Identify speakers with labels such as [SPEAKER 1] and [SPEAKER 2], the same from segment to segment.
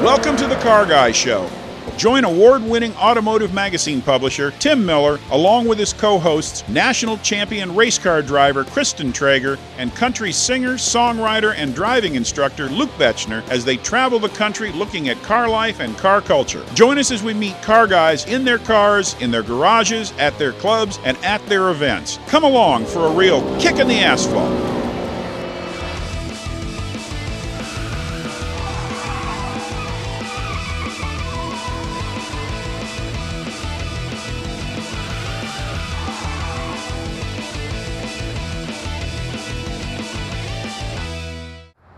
[SPEAKER 1] Welcome to the Car Guy Show. Join award-winning automotive magazine publisher Tim Miller, along with his co-hosts, national champion race car driver Kristen Traeger, and country singer, songwriter, and driving instructor Luke Betchner as they travel the country looking at car life and car culture. Join us as we meet car guys in their cars, in their garages, at their clubs, and at their events. Come along for a real kick in the asphalt.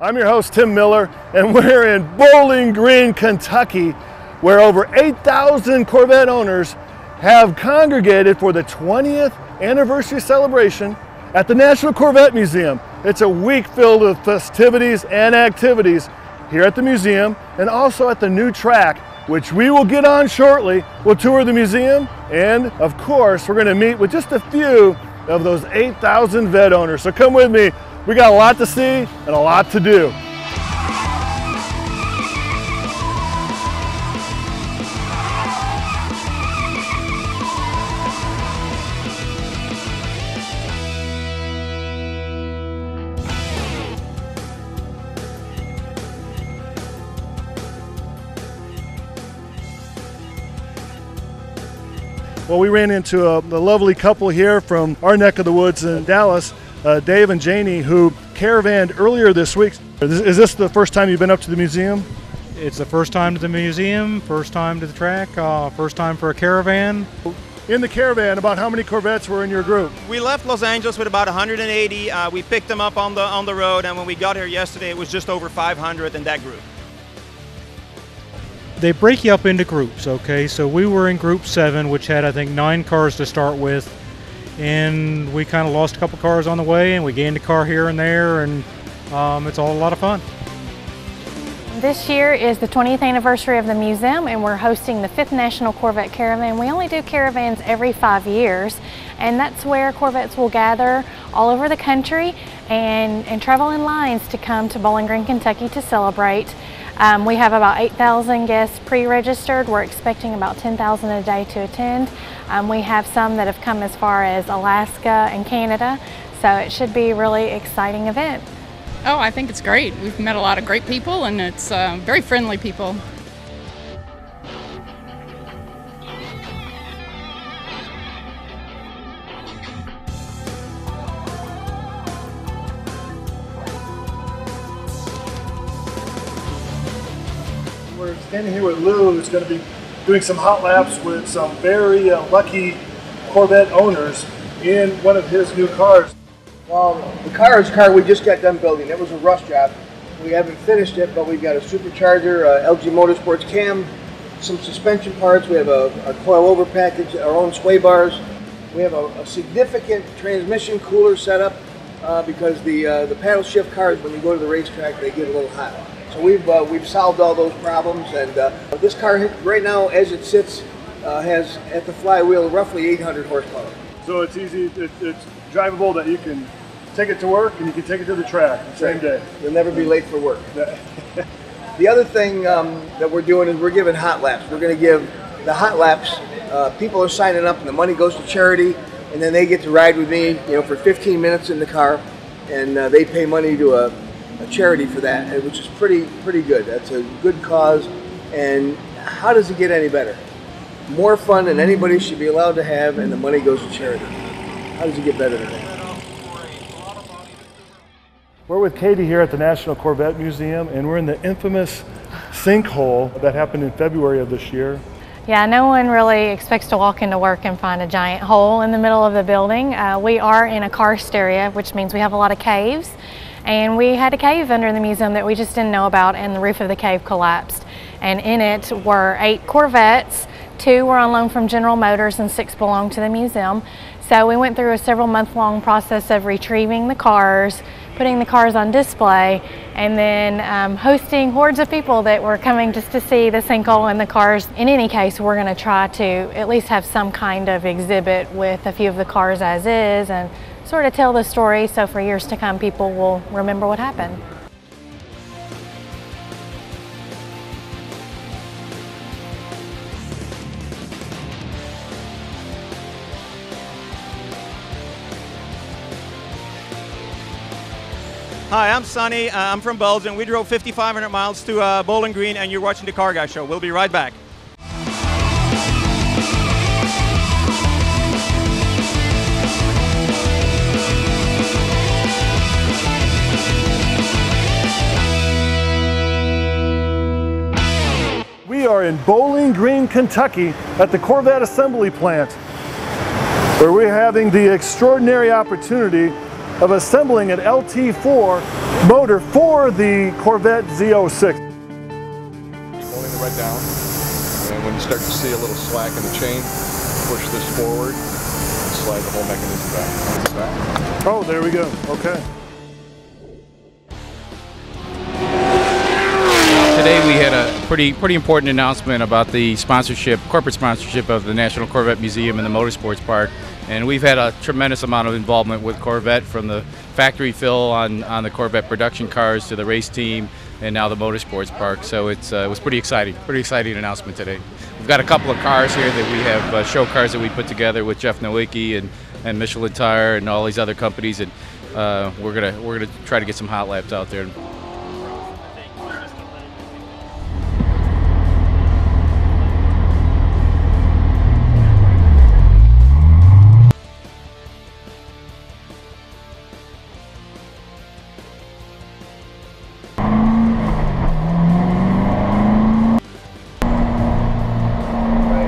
[SPEAKER 2] I'm your host, Tim Miller, and we're in Bowling Green, Kentucky, where over 8,000 Corvette owners have congregated for the 20th anniversary celebration at the National Corvette Museum. It's a week filled with festivities and activities here at the museum and also at the new track, which we will get on shortly. We'll tour the museum, and of course, we're going to meet with just a few of those 8,000 vet owners. So come with me. We got a lot to see and a lot to do. Well, we ran into a lovely couple here from our neck of the woods in Dallas, Dave and Janey, who caravanned earlier this week. Is this the first time you've been up to the museum?
[SPEAKER 3] It's the first time to the museum, first time to the track, first time for a caravan.
[SPEAKER 2] In the caravan, about how many Corvettes were in your group?
[SPEAKER 4] We left Los Angeles with about 180. We picked them up on the road, and when we got here yesterday, it was just over 500 in that group.
[SPEAKER 3] They break you up into groups, okay? So we were in group 7, which had, I think, 9 cars to start with. And we kind of lost a couple cars on the way, and we gained a car here and there, and it's all a lot of fun.
[SPEAKER 5] This year is the 20th anniversary of the museum, and we're hosting the 5th National Corvette Caravan. We only do caravans every 5 years, and that's where Corvettes will gather all over the country and travel in lines to come to Bowling Green, Kentucky to celebrate. We have about 8,000 guests pre-registered. We're expecting about 10,000 a day to attend. We have some that have come as far as Alaska and Canada, so it should be a really exciting event.
[SPEAKER 6] Oh, I think it's great. We've met a lot of great people, and it's very friendly people.
[SPEAKER 2] We're standing here with Lou, who's going to be doing some hot laps with some very lucky Corvette owners in one of his new cars.
[SPEAKER 7] Well, the car is a car we just got done building. It was a rush job. We haven't finished it, but we've got a supercharger, LG Motorsports cam, some suspension parts. We have a coil over package, our own sway bars. We have a significant transmission cooler setup because the paddle shift cars, when you go to the racetrack, they get a little hot. So we've solved all those problems, and this car right now, as it sits, has at the flywheel roughly 800 horsepower.
[SPEAKER 2] So it's easy, it's drivable, that you can take it to work and you can take it to the track the same day.
[SPEAKER 7] You'll never be late for work. The other thing that we're doing is we're giving hot laps. We're going to give the hot laps. People are signing up, and the money goes to charity, and then they get to ride with me, for 15 minutes in the car, and they pay money to a charity for that, which is pretty good. That's a good cause, and how does it get any better? More fun than anybody should be allowed to have, and the money goes to charity. How does it get better than that?
[SPEAKER 2] We're with Katie here at the National Corvette Museum, and we're in the infamous sinkhole that happened in February of this year.
[SPEAKER 5] Yeah, no one really expects to walk into work and find a giant hole in the middle of the building. We are in a karst area, which means we have a lot of caves. And we had a cave under the museum that we just didn't know about, and the roof of the cave collapsed. And in it were 8 Corvettes, 2 were on loan from General Motors, and 6 belonged to the museum. So we went through a several month-long process of retrieving the cars, putting the cars on display, and then hosting hordes of people that were coming just to see the sinkhole and the cars. In any case, we're going to try to at least have some kind of exhibit with a few of the cars as is, and sort of tell the story so for years to come people will remember what happened.
[SPEAKER 4] Hi, I'm Sonny. I'm from Belgium. We drove 5,500 miles to Bowling Green, and you're watching the Car Guy Show. We'll be right back.
[SPEAKER 2] We are in Bowling Green, Kentucky at the Corvette assembly plant, where we're having the extraordinary opportunity of assembling an LT4 motor for the Corvette Z06.
[SPEAKER 8] Holding the red down, and when you start to see a little slack in the chain, push this forward and slide the whole mechanism back.
[SPEAKER 2] Oh, there we go. Okay.
[SPEAKER 9] Today we had a pretty important announcement about the sponsorship, corporate sponsorship of the National Corvette Museum and the Motorsports Park. And we've had a tremendous amount of involvement with Corvette, from the factory fill on the Corvette production cars to the race team and now the Motorsports Park. So it was pretty exciting announcement today. We've got a couple of cars here that we have show cars that we put together with Jeff Nowicki and Michelin Tire and all these other companies, and we're gonna try to get some hot laps out there.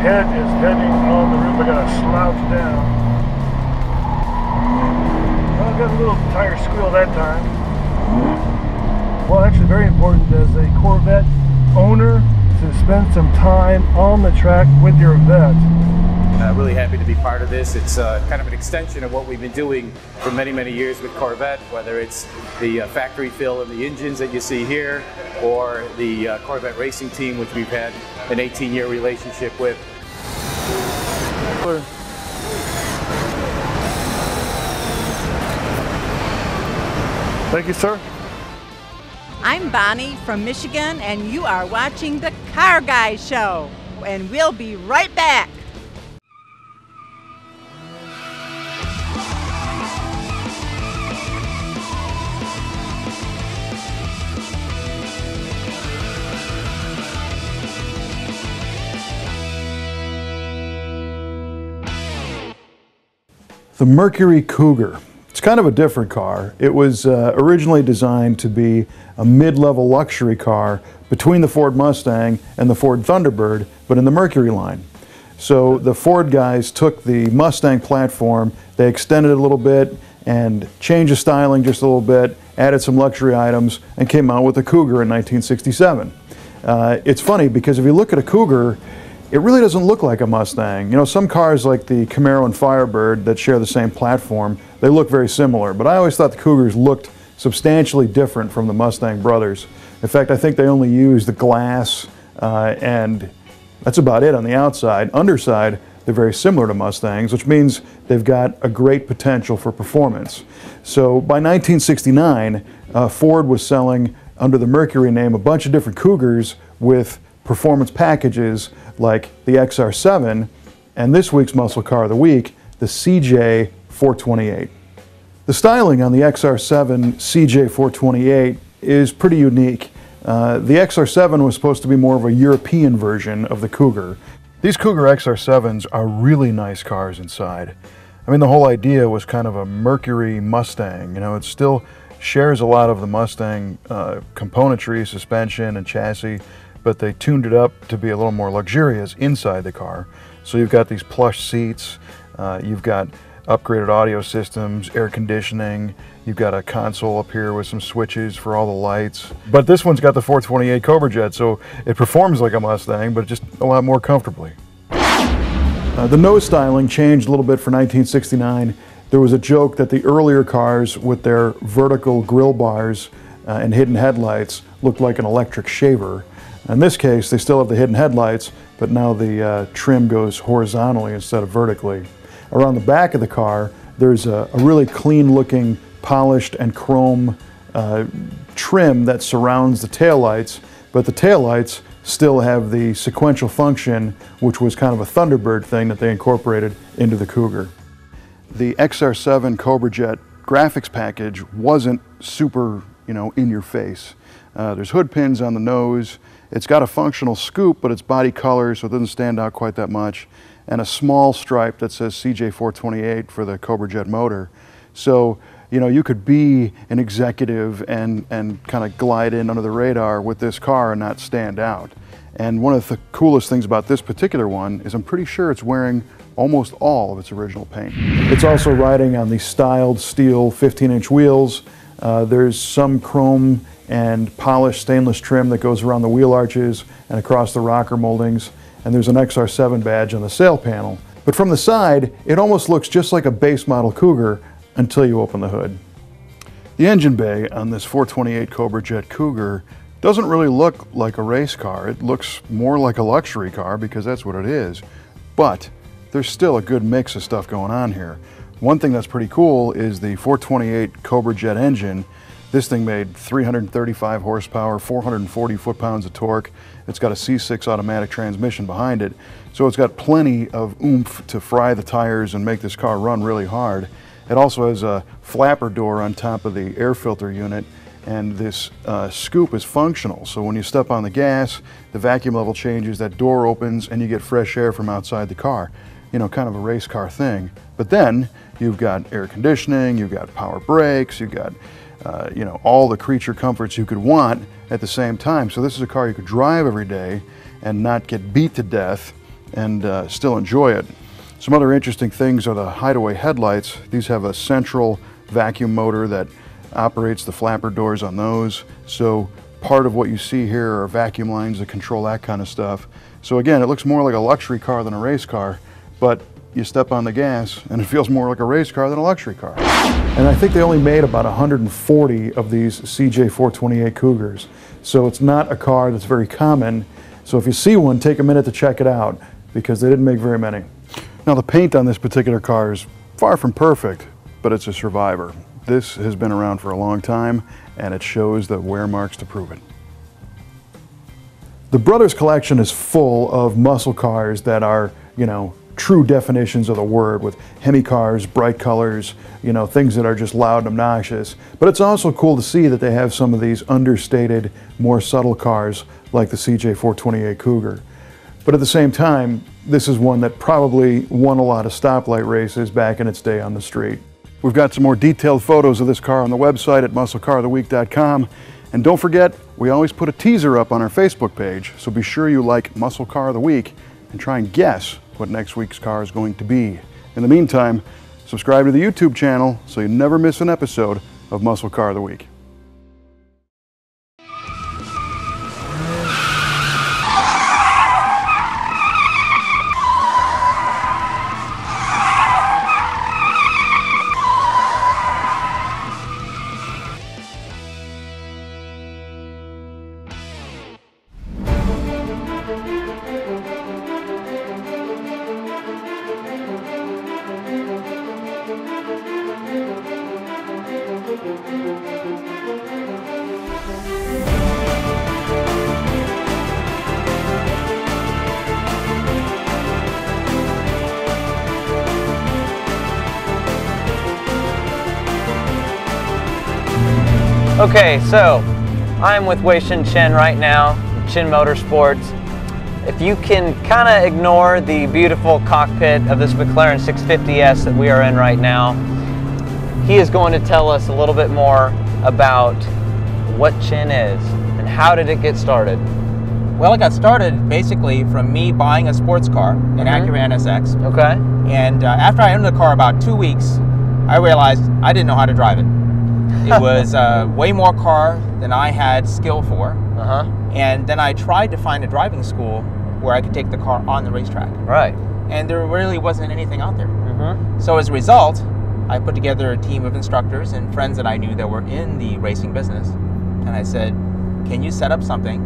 [SPEAKER 2] Head is heading on the roof. I gotta slouch down. Well, I got a little tire squeal that time. Well, actually very important as a Corvette owner to spend some time on the track with your vet.
[SPEAKER 10] Really happy to be part of this. It's kind of an extension of what we've been doing for many, many years with Corvette, whether it's the factory fill and the engines that you see here, or the Corvette racing team, which we've had an 18-year relationship with.
[SPEAKER 2] Thank you, sir.
[SPEAKER 11] I'm Bonnie from Michigan, and you are watching the Car Guy Show, and we'll be right back.
[SPEAKER 2] The Mercury Cougar. It's kind of a different car. It was originally designed to be a mid-level luxury car between the Ford Mustang and the Ford Thunderbird, but in the Mercury line. So the Ford guys took the Mustang platform, they extended it a little bit and changed the styling just a little bit, added some luxury items, and came out with the Cougar in 1967. It's funny because if you look at a Cougar, it really doesn't look like a Mustang. You know, some cars like the Camaro and Firebird that share the same platform, they look very similar, but I always thought the Cougars looked substantially different from the Mustang brothers. In fact, I think they only used the glass and that's about it on the outside. Underside, they're very similar to Mustangs, which means they've got a great potential for performance. So by 1969, Ford was selling under the Mercury name a bunch of different Cougars with performance packages like the XR7 and this week's muscle car of the week, the CJ428. The styling on the XR7 CJ428 is pretty unique. The XR7 was supposed to be more of a European version of the Cougar. These Cougar XR7s are really nice cars inside. I mean, the whole idea was kind of a Mercury Mustang. You know, it still shares a lot of the Mustang componentry, suspension and chassis, but they tuned it up to be a little more luxurious inside the car. So you've got these plush seats, you've got upgraded audio systems, air conditioning, you've got a console up here with some switches for all the lights. But this one's got the 428 Cobra Jet, so it performs like a Mustang, but just a lot more comfortably. The nose styling changed a little bit for 1969. There was a joke that the earlier cars with their vertical grille bars and hidden headlights looked like an electric shaver. In this case, they still have the hidden headlights, but now the trim goes horizontally instead of vertically. Around the back of the car, there's a really clean-looking, polished and chrome trim that surrounds the taillights, but the taillights still have the sequential function, which was kind of a Thunderbird thing that they incorporated into the Cougar. The XR7 Cobra Jet graphics package wasn't super
[SPEAKER 12] you know, in your face. There's hood pins on the nose. It's got a functional scoop, but it's body color, so it doesn't stand out quite that much. And a small stripe that says CJ428 for the Cobra Jet motor. So, you know, you could be an executive and kind of glide in under the radar with this car and not stand out. And one of the coolest things about this particular one is I'm pretty sure it's wearing almost all of its original paint. It's also riding on the styled steel 15-inch wheels. There's some chrome and polished stainless trim that goes around the wheel arches and across the rocker moldings, and there's an XR7 badge on the sail panel. But from the side, it almost looks just like a base model Cougar until you open the hood. The engine bay on this 428 Cobra Jet Cougar doesn't really look like a race car. It looks more like a luxury car because that's what it is, but there's still a good mix of stuff going on here. One thing that's pretty cool is the 428 Cobra Jet engine. This thing made 335 horsepower, 440 foot-pounds of torque. It's got a C6 automatic transmission behind it, so it's got plenty of oomph to fry the tires and make this car run really hard. It also has a flapper door on top of the air filter unit, and this scoop is functional. So when you step on the gas, the vacuum level changes, that door opens, and you get fresh air from outside the car. You know, kind of a race car thing. But then you've got air conditioning, you've got power brakes, you've got you know, all the creature comforts you could want at the same time. So this is a car you could drive every day and not get beat to death and still enjoy it. Some other interesting things are the hideaway headlights. These have a central vacuum motor that operates the flapper doors on those. So part of what you see here are vacuum lines that control that kind of stuff. So again, it looks more like a luxury car than a race car, but you step on the gas and it feels more like a race car than a luxury car. And I think they only made about 140 of these CJ428 Cougars. So it's not a car that's very common. So if you see one, take a minute to check it out because they didn't make very many. Now the paint on this particular car is far from perfect, but it's a survivor. This has been around for a long time and it shows the wear marks to prove it. The Brothers collection is full of muscle cars that are, you know, true definitions of the word, with Hemi cars, bright colors, you know, things that are just loud and obnoxious. But it's also cool to see that they have some of these understated, more subtle cars like the CJ428 Cougar. But at the same time, this is one that probably won a lot of stoplight races back in its day on the street. We've got some more detailed photos of this car on the website at musclecaroftheweek.com. And don't forget, we always put a teaser up on our Facebook page, so be sure you like Muscle Car of the Week and try and guess what next week's car is going to be. In the meantime, subscribe to the YouTube channel so you never miss an episode of Muscle Car of the Week.
[SPEAKER 13] Okay, so I'm with Wei Shin Chen right now, Chen Motorsports. If you can kind of ignore the beautiful cockpit of this McLaren 650S that we are in right now, he is going to tell us a little bit more about what Chen is and how did it get started.
[SPEAKER 14] Well, it got started basically from me buying a sports car, an Acura NSX.
[SPEAKER 13] Okay.
[SPEAKER 14] And after I owned the car about 2 weeks, I realized I didn't know how to drive it. It was way more car than I had skill for. And then I tried to find a driving school where I could take the car on the racetrack.
[SPEAKER 13] Right.
[SPEAKER 14] And there really wasn't anything out there. So as a result, I put together a team of instructors and friends that I knew that were in the racing business. And I said, can you set up something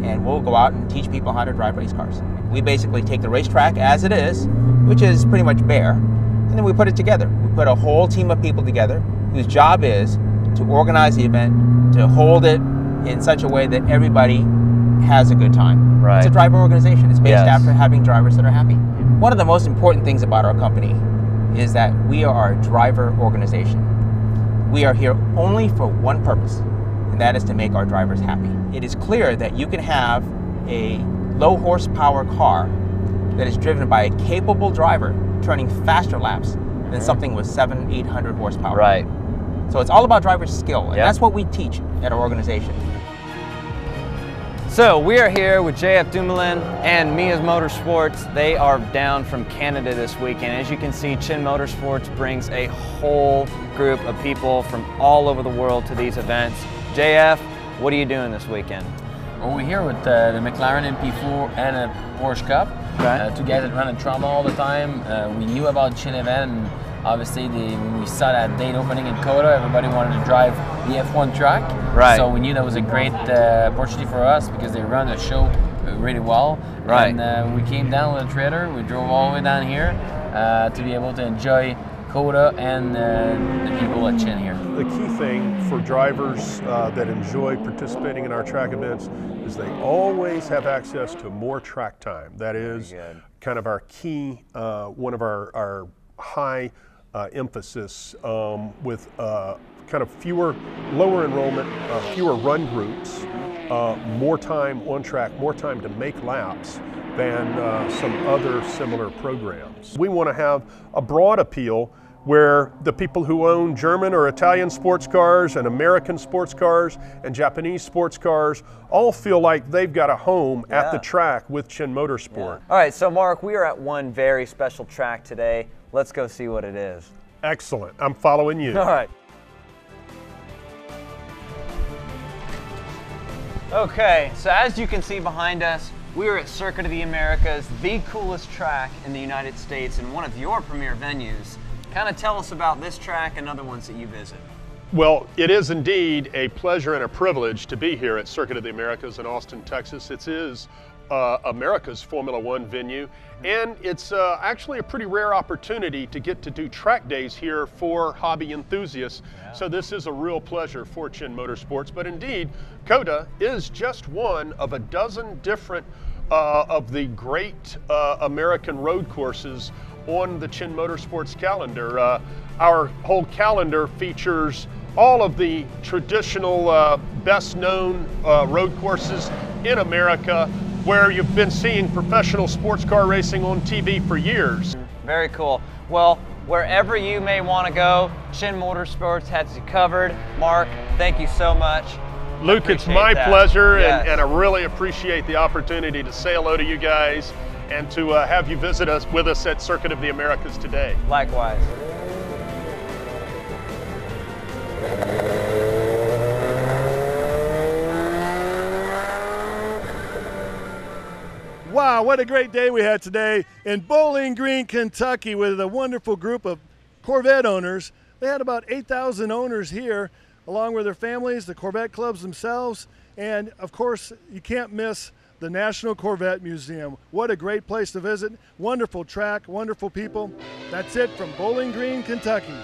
[SPEAKER 14] and we'll go out and teach people how to drive race cars. We basically take the racetrack as it is, which is pretty much bare, and then we put it together. We put a whole team of people together whose job is to organize the event, to hold it in such a way that everybody has a good time.
[SPEAKER 13] Right.
[SPEAKER 14] It's a driver organization. It's based after having drivers that are happy. One of the most important things about our company is that we are a driver organization. We are here only for one purpose, and that is to make our drivers happy. It is clear that you can have a low horsepower car that is driven by a capable driver turning faster laps than something with 700-800 horsepower.
[SPEAKER 13] Right.
[SPEAKER 14] So it's all about driver skill, and that's what we teach at our organization.
[SPEAKER 13] So we are here with JF Dumoulin and Mia's Motorsports. They are down from Canada this weekend. As you can see, Chin Motorsports brings a whole group of people from all over the world to these events. JF, what are you doing this weekend?
[SPEAKER 15] Well, we're here with the McLaren MP4 and a Porsche Cup.
[SPEAKER 13] Okay.
[SPEAKER 15] Two guys that run in Trauma all the time. We knew about Chin event, and obviously when we saw that date opening in COTA, everybody wanted to drive the F1 track.
[SPEAKER 13] Right.
[SPEAKER 15] So we knew that was a great opportunity for us because they run the show really well.
[SPEAKER 13] Right.
[SPEAKER 15] And we came down with a trailer. We drove all the way down here to be able to enjoy COTA and the people at Chin here.
[SPEAKER 16] The key thing for drivers that enjoy participating in our track events is they always have access to more track time. That is kind of our key, one of our high emphasis with kind of fewer, lower enrollment, fewer run groups, more time on track, more time to make laps than some other similar programs. We want to have a broad appeal where the people who own German or Italian sports cars and American sports cars and Japanese sports cars all feel like they've got a home at the track with Chin Motorsport.
[SPEAKER 13] All right, so Mark, we are at one very special track today. Let's go see what it is.
[SPEAKER 16] Excellent. I'm following you.
[SPEAKER 13] All right. Okay, so as you can see behind us, we are at Circuit of the Americas, the coolest track in the United States and one of your premier venues. Kind of tell us about this track and other ones that you visit.
[SPEAKER 16] Well, it is indeed a pleasure and a privilege to be here at Circuit of the Americas in Austin, Texas. It is America's Formula One venue, and it's actually a pretty rare opportunity to get to do track days here for hobby enthusiasts. So this is a real pleasure for Chin Motorsports. But indeed, COTA is just one of a dozen different of the great American road courses on the Chin Motorsports calendar. Our whole calendar features all of the traditional best known road courses in America where you've been seeing professional sports car racing on TV for years.
[SPEAKER 13] Very cool. Well, wherever you may want to go, Chin Motorsports has you covered. Mark, thank you so much.
[SPEAKER 16] Luke, it's my pleasure, and I really appreciate the opportunity to say hello to you guys and to have you visit us with us at Circuit of the Americas today.
[SPEAKER 13] Likewise.
[SPEAKER 2] Wow, what a great day we had today in Bowling Green, Kentucky with a wonderful group of Corvette owners. They had about 8,000 owners here, along with their families, the Corvette clubs themselves, and of course, you can't miss the National Corvette Museum. What a great place to visit. Wonderful track, wonderful people. That's it from Bowling Green, Kentucky.